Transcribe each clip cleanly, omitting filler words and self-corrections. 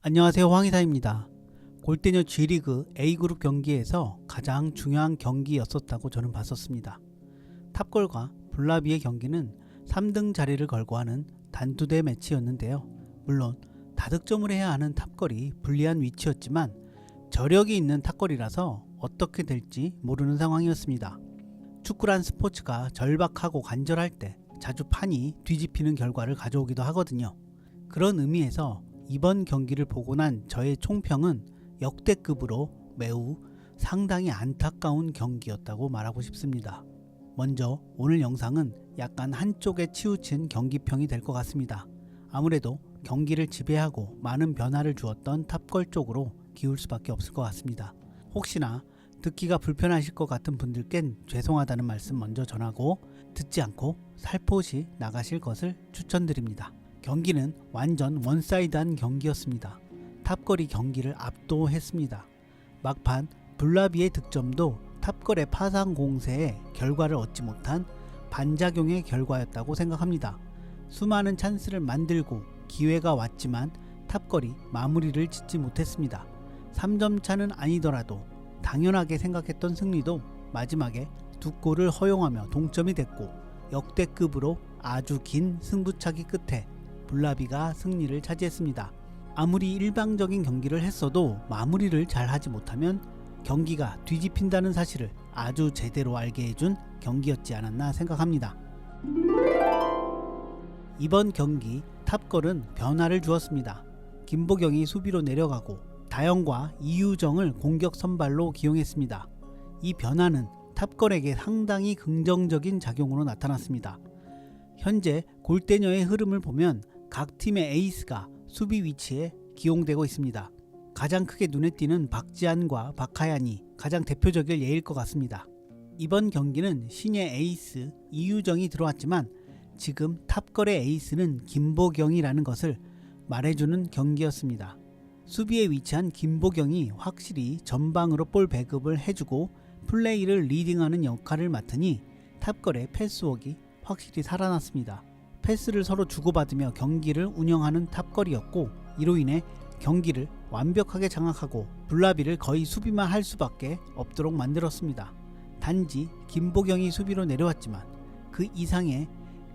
안녕하세요, 황희사입니다. 골대녀 G리그 A그룹 경기에서 가장 중요한 경기였었다고 저는 봤었습니다. 탑골과 블라비의 경기는 3등 자리를 걸고 하는 단두대 매치였는데요. 물론 다득점을 해야 하는 탑골이 불리한 위치였지만 저력이 있는 탑골이라서 어떻게 될지 모르는 상황이었습니다. 축구란 스포츠가 절박하고 간절할 때 자주 판이 뒤집히는 결과를 가져오기도 하거든요. 그런 의미에서 이번 경기를 보고 난 저의 총평은 역대급으로 매우 상당히 안타까운 경기였다고 말하고 싶습니다. 먼저 오늘 영상은 약간 한쪽에 치우친 경기평이 될 것 같습니다. 아무래도 경기를 지배하고 많은 변화를 주었던 탑골 쪽으로 기울 수밖에 없을 것 같습니다. 혹시나 듣기가 불편하실 것 같은 분들께는 죄송하다는 말씀 먼저 전하고 듣지 않고 살포시 나가실 것을 추천드립니다. 경기는 완전 원사이드한 경기였습니다. 탑골이 경기를 압도했습니다. 막판 블라비의 득점도 탑골의 파상 공세에 결과를 얻지 못한 반작용의 결과였다고 생각합니다. 수많은 찬스를 만들고 기회가 왔지만 탑골이 마무리를 짓지 못했습니다. 3점 차는 아니더라도 당연하게 생각했던 승리도 마지막에 2골을 허용하며 동점이 됐고 역대급으로 아주 긴 승부차기 끝에 블라비가 승리를 차지했습니다. 아무리 일방적인 경기를 했어도 마무리를 잘 하지 못하면 경기가 뒤집힌다는 사실을 아주 제대로 알게 해준 경기였지 않았나 생각합니다. 이번 경기 탑골은 변화를 주었습니다. 김보경이 수비로 내려가고 다영과 이유정을 공격 선발로 기용했습니다. 이 변화는 탑골에게 상당히 긍정적인 작용으로 나타났습니다. 현재 골대녀의 흐름을 보면 각 팀의 에이스가 수비 위치에 기용되고 있습니다. 가장 크게 눈에 띄는 박지한과 박하얀이 가장 대표적일 예일 것 같습니다. 이번 경기는 신예 에이스 이유정이 들어왔지만 지금 탑골의 에이스는 김보경이라는 것을 말해주는 경기였습니다. 수비에 위치한 김보경이 확실히 전방으로 볼 배급을 해주고 플레이를 리딩하는 역할을 맡으니 탑골의 패스웍이 확실히 살아났습니다. 패스를 서로 주고받으며 경기를 운영하는 탑골이었고 이로 인해 경기를 완벽하게 장악하고 블라비를 거의 수비만 할 수밖에 없도록 만들었습니다. 단지 김보경이 수비로 내려왔지만 그 이상의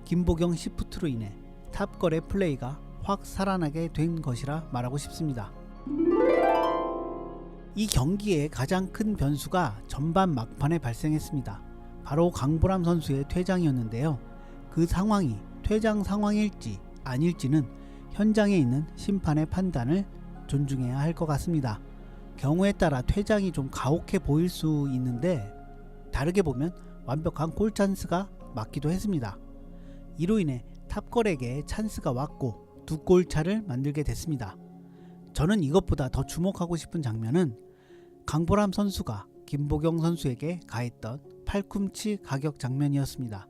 김보경 시프트로 인해 탑골의 플레이가 확 살아나게 된 것이라 말하고 싶습니다. 이 경기의 가장 큰 변수가 전반 막판에 발생했습니다. 바로 강보람 선수의 퇴장이었는데요. 그 상황이 퇴장 상황일지 아닐지는 현장에 있는 심판의 판단을 존중해야 할 것 같습니다. 경우에 따라 퇴장이 좀 가혹해 보일 수 있는데 다르게 보면 완벽한 골 찬스가 맞기도 했습니다. 이로 인해 탑골에게 찬스가 왔고 2골 차를 만들게 됐습니다. 저는 이것보다 더 주목하고 싶은 장면은 강보람 선수가 김보경 선수에게 가했던 팔꿈치 가격 장면이었습니다.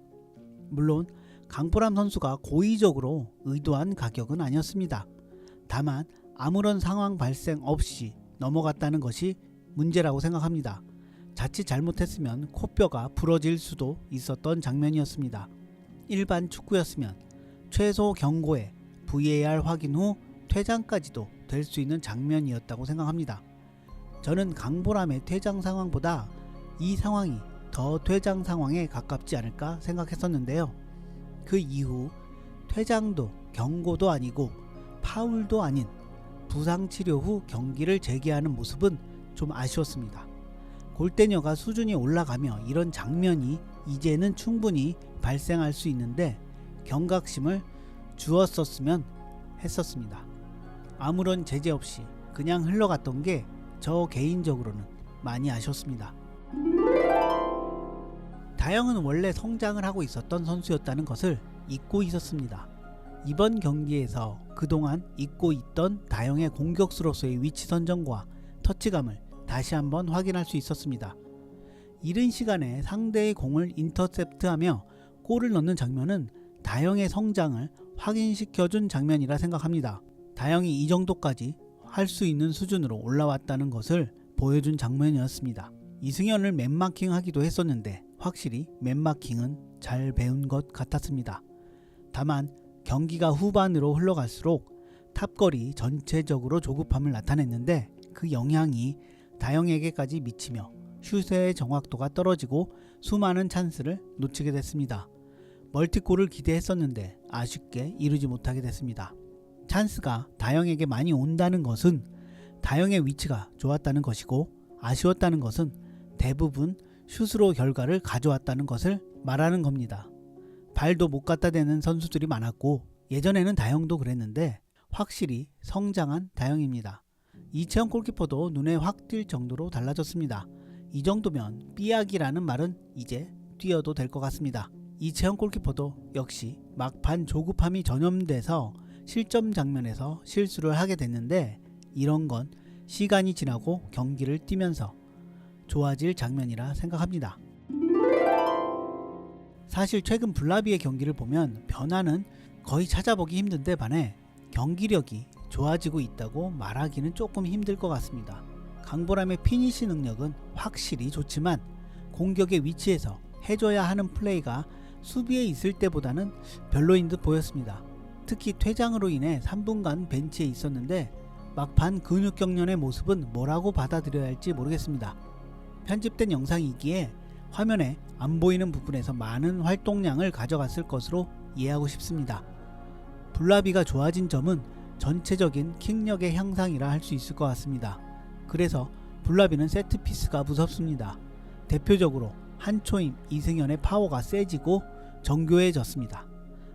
물론 강보람 선수가 고의적으로 의도한 가격은 아니었습니다. 다만 아무런 상황 발생 없이 넘어갔다는 것이 문제라고 생각합니다. 자칫 잘못했으면 코뼈가 부러질 수도 있었던 장면이었습니다. 일반 축구였으면 최소 경고에 VAR 확인 후 퇴장까지도 될 수 있는 장면이었다고 생각합니다. 저는 강보람의 퇴장 상황보다 이 상황이 더 퇴장 상황에 가깝지 않을까 생각했었는데요. 그 이후 퇴장도 경고도 아니고 파울도 아닌 부상 치료 후 경기를 재개하는 모습은 좀 아쉬웠습니다. 골대녀가 수준이 올라가며 이런 장면이 이제는 충분히 발생할 수 있는데 경각심을 주었었으면 했었습니다. 아무런 제재 없이 그냥 흘러갔던 게 저 개인적으로는 많이 아쉬웠습니다. 다영은 원래 성장을 하고 있었던 선수였다는 것을 잊고 있었습니다. 이번 경기에서 그동안 잊고 있던 다영의 공격수로서의 위치 선정과 터치감을 다시 한번 확인할 수 있었습니다. 이른 시간에 상대의 공을 인터셉트하며 골을 넣는 장면은 다영의 성장을 확인시켜준 장면이라 생각합니다. 다영이 이 정도까지 할 수 있는 수준으로 올라왔다는 것을 보여준 장면이었습니다. 이승현을 맨마킹 하기도 했었는데 확실히 맨마킹은 잘 배운 것 같았습니다. 다만 경기가 후반으로 흘러갈수록 탑걸이 전체적으로 조급함을 나타냈는데 그 영향이 다영에게까지 미치며 슛의 정확도가 떨어지고 수많은 찬스를 놓치게 됐습니다. 멀티골을 기대했었는데 아쉽게 이루지 못하게 됐습니다. 찬스가 다영에게 많이 온다는 것은 다영의 위치가 좋았다는 것이고, 아쉬웠다는 것은 대부분 슛으로 결과를 가져왔다는 것을 말하는 겁니다. 발도 못 갖다 대는 선수들이 많았고, 예전에는 다영도 그랬는데 확실히 성장한 다영입니다. 이채영 골키퍼도 눈에 확 띌 정도로 달라졌습니다. 이 정도면 삐약이라는 말은 이제 띄어도 될 것 같습니다. 이채영 골키퍼도 역시 막판 조급함이 전염돼서 실점 장면에서 실수를 하게 됐는데, 이런 건 시간이 지나고 경기를 뛰면서 좋아질 장면이라 생각합니다. 사실 최근 블라비의 경기를 보면 변화는 거의 찾아보기 힘든데 반해 경기력이 좋아지고 있다고 말하기는 조금 힘들 것 같습니다. 강보람의 피니시 능력은 확실히 좋지만 공격의 위치에서 해줘야 하는 플레이가 수비에 있을 때보다는 별로인 듯 보였습니다. 특히 퇴장으로 인해 3분간 벤치에 있었는데 막판 근육 경련의 모습은 뭐라고 받아들여야 할지 모르겠습니다. 편집된 영상이기에 화면에 안 보이는 부분에서 많은 활동량을 가져갔을 것으로 이해하고 싶습니다. 블라비가 좋아진 점은 전체적인 킥력의 향상이라 할 수 있을 것 같습니다. 그래서 블라비는 세트피스가 무섭습니다. 대표적으로 한초임 이승현의 파워가 세지고 정교해졌습니다.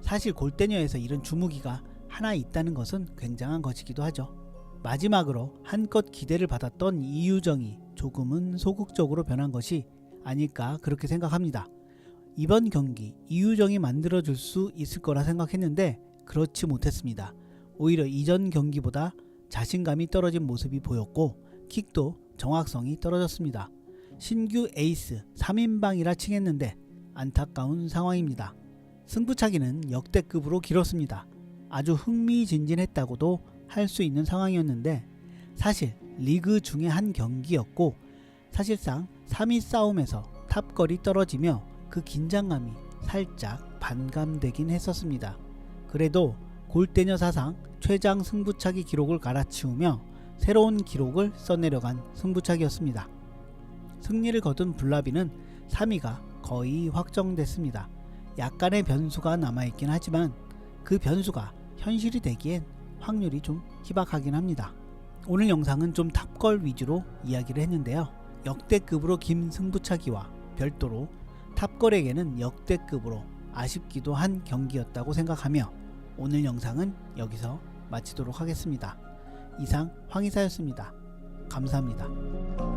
사실 골대녀에서 이런 주무기가 하나 있다는 것은 굉장한 것이기도 하죠. 마지막으로 한껏 기대를 받았던 이유정이 조금은 소극적으로 변한 것이 아닐까 그렇게 생각합니다. 이번 경기 이유정이 만들어줄 수 있을 거라 생각했는데 그렇지 못했습니다. 오히려 이전 경기보다 자신감이 떨어진 모습이 보였고 킥도 정확성이 떨어졌습니다. 신규 에이스 3인방이라 칭했는데 안타까운 상황입니다. 승부차기는 역대급으로 길었습니다. 아주 흥미진진했다고도 할 수 있는 상황이었는데 사실 리그 중에 한 경기였고, 사실상 3위 싸움에서 탑걸이 떨어지며 그 긴장감이 살짝 반감되긴 했었습니다. 그래도 골대녀 사상 최장 승부차기 기록을 갈아치우며 새로운 기록을 써내려간 승부차기였습니다. 승리를 거둔 블라비는 3위가 거의 확정됐습니다. 약간의 변수가 남아있긴 하지만 그 변수가 현실이 되기엔 확률이 좀 희박하긴 합니다. 오늘 영상은 좀 탑걸 위주로 이야기를 했는데요. 역대급으로 긴 승부차기와 별도로 탑걸에게는 역대급으로 아쉽기도 한 경기였다고 생각하며 오늘 영상은 여기서 마치도록 하겠습니다. 이상 황의사였습니다. 감사합니다.